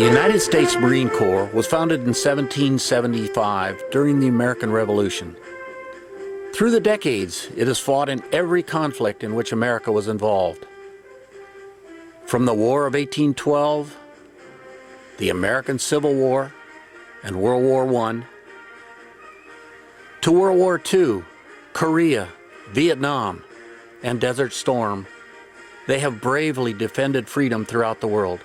The United States Marine Corps was founded in 1775 during the American Revolution. Through the decades, it has fought in every conflict in which America was involved. From the War of 1812, the American Civil War, and World War I, to World War II, Korea, Vietnam, and Desert Storm, they have bravely defended freedom throughout the world.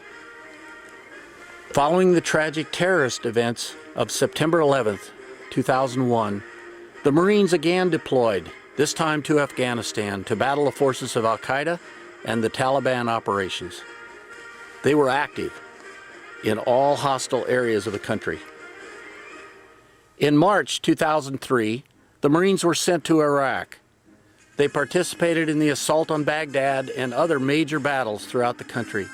Following the tragic terrorist events of September 11th, 2001, the Marines again deployed, this time to Afghanistan, to battle the forces of Al-Qaeda and the Taliban operations. They were active in all hostile areas of the country. In March 2003, the Marines were sent to Iraq. They participated in the assault on Baghdad and other major battles throughout the country.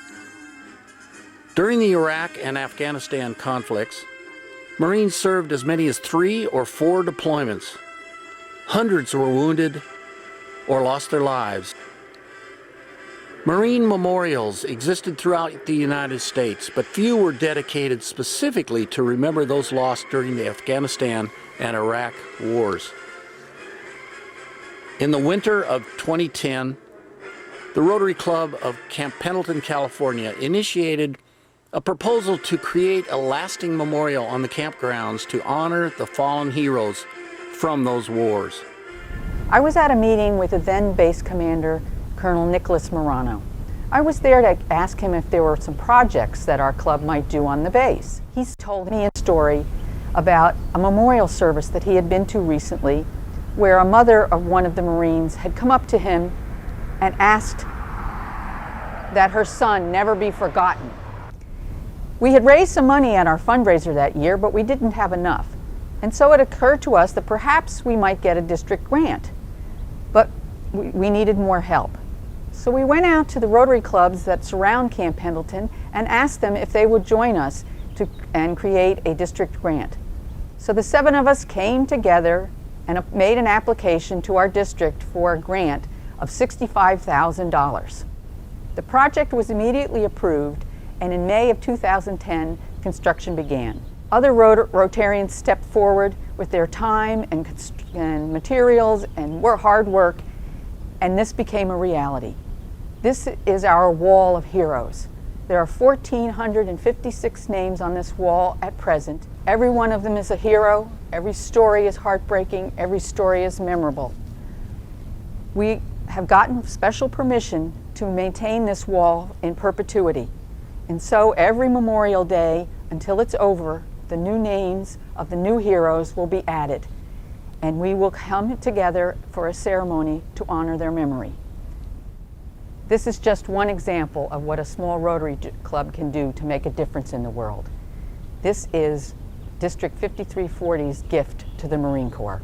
During the Iraq and Afghanistan conflicts, Marines served as many as 3 or 4 deployments. Hundreds were wounded or lost their lives. Marine memorials existed throughout the United States, but few were dedicated specifically to remember those lost during the Afghanistan and Iraq wars. In the winter of 2010, the Rotary Club of Camp Pendleton, California, initiated a proposal to create a lasting memorial on the campgrounds to honor the fallen heroes from those wars. I was at a meeting with the then base commander, Colonel Nicholas Morano. I was there to ask him if there were some projects that our club might do on the base. He told me a story about a memorial service that he had been to recently, where a mother of one of the Marines had come up to him and asked that her son never be forgotten. We had raised some money at our fundraiser that year, but we didn't have enough. And so it occurred to us that perhaps we might get a district grant, but we needed more help. So we went out to the Rotary clubs that surround Camp Pendleton and asked them if they would join us and create a district grant. So the 7 of us came together and made an application to our district for a grant of $65,000. The project was immediately approved, and in May of 2010, construction began. Other Rotarians stepped forward with their time and materials and hard work, and this became a reality. This is our wall of heroes. There are 1,456 names on this wall at present. Every one of them is a hero. Every story is heartbreaking. Every story is memorable. We have gotten special permission to maintain this wall in perpetuity. And so every Memorial Day, until it's over, the new names of the new heroes will be added. And we will come together for a ceremony to honor their memory. This is just one example of what a small Rotary Club can do to make a difference in the world. This is District 5340's gift to the Marine Corps.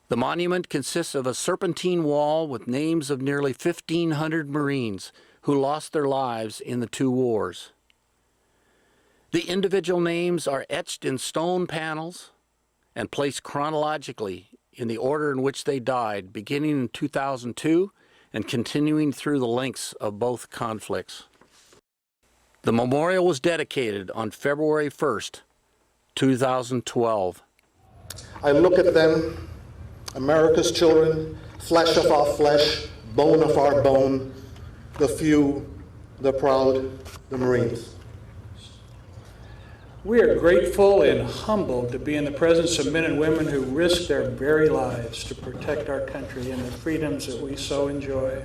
The monument consists of a serpentine wall with names of nearly 1,500 Marines who lost their lives in the 2 wars. The individual names are etched in stone panels and placed chronologically in the order in which they died, beginning in 2002 and continuing through the lengths of both conflicts. The memorial was dedicated on February 1st, 2012. I look at them, America's children, flesh of our flesh, bone of our bone, the few, the proud, the Marines. We are grateful and humbled to be in the presence of men and women who risk their very lives to protect our country and the freedoms that we so enjoy.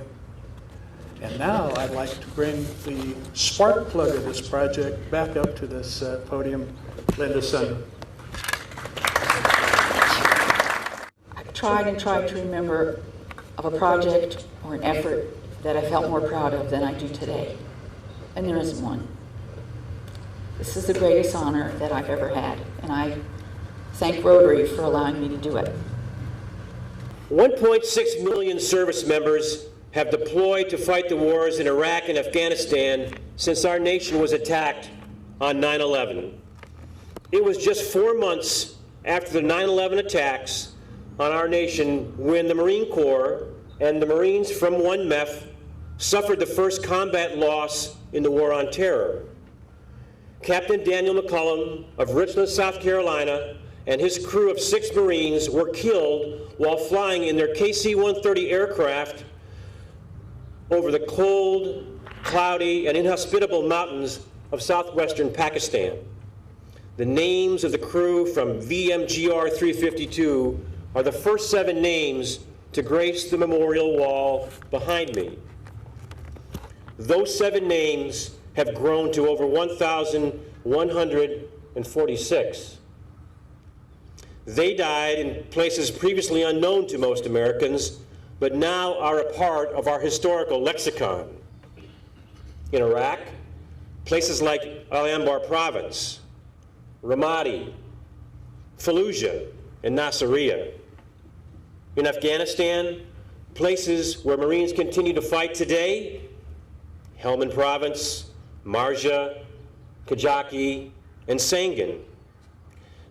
And now I'd like to bring the spark plug of this project back up to this podium, Linda Sun. I've tried to remember of a project or an effort that I felt more proud of than I do today, and there isn't one. This is the greatest honor that I've ever had, and I thank Rotary for allowing me to do it. 1.6 million service members have deployed to fight the wars in Iraq and Afghanistan since our nation was attacked on 9/11. It was just 4 months after the 9/11 attacks on our nation when the Marine Corps and the Marines from 1 MEF suffered the first combat loss in the War on Terror. Captain Daniel McCullum of Richland, South Carolina, and his crew of 6 Marines were killed while flying in their KC-130 aircraft over the cold, cloudy, and inhospitable mountains of southwestern Pakistan. The names of the crew from VMGR 352 are the first 7 names to grace the memorial wall behind me. Those 7 names have grown to over 1,146. They died in places previously unknown to most Americans, but now are a part of our historical lexicon. In Iraq, places like Al-Anbar Province, Ramadi, Fallujah, and Nasiriyah. In Afghanistan, places where Marines continue to fight today, Helmand Province, Marja, Kajaki, and Sangin.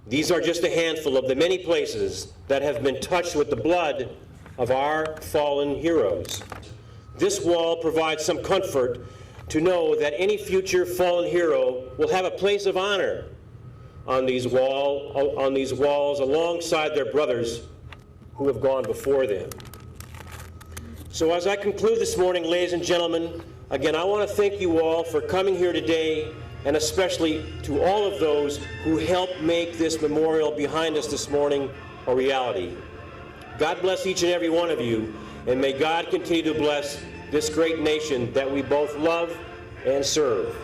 These are just a handful of the many places that have been touched with the blood of our fallen heroes. This wall provides some comfort to know that any future fallen hero will have a place of honor on these walls alongside their brothers who have gone before them. So as I conclude this morning, ladies and gentlemen, again, I want to thank you all for coming here today, and especially to all of those who helped make this memorial behind us this morning a reality. God bless each and every one of you, and may God continue to bless this great nation that we both love and serve.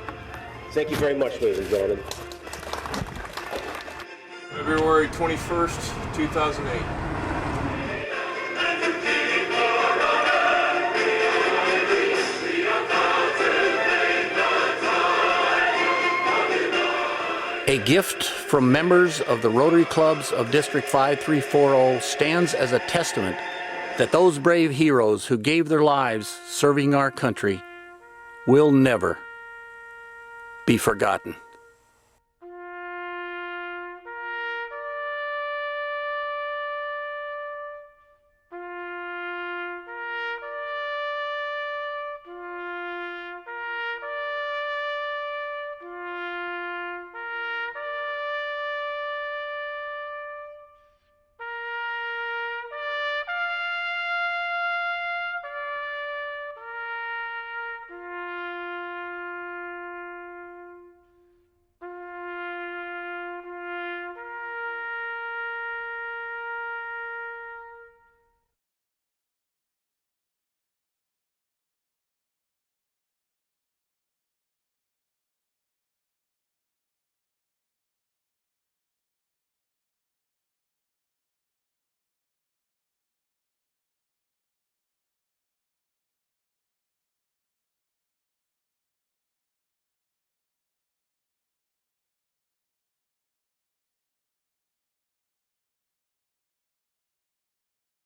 Thank you very much, ladies and gentlemen. February 21st, 2008. A gift from members of the Rotary Clubs of District 5340 stands as a testament that those brave heroes who gave their lives serving our country will never be forgotten.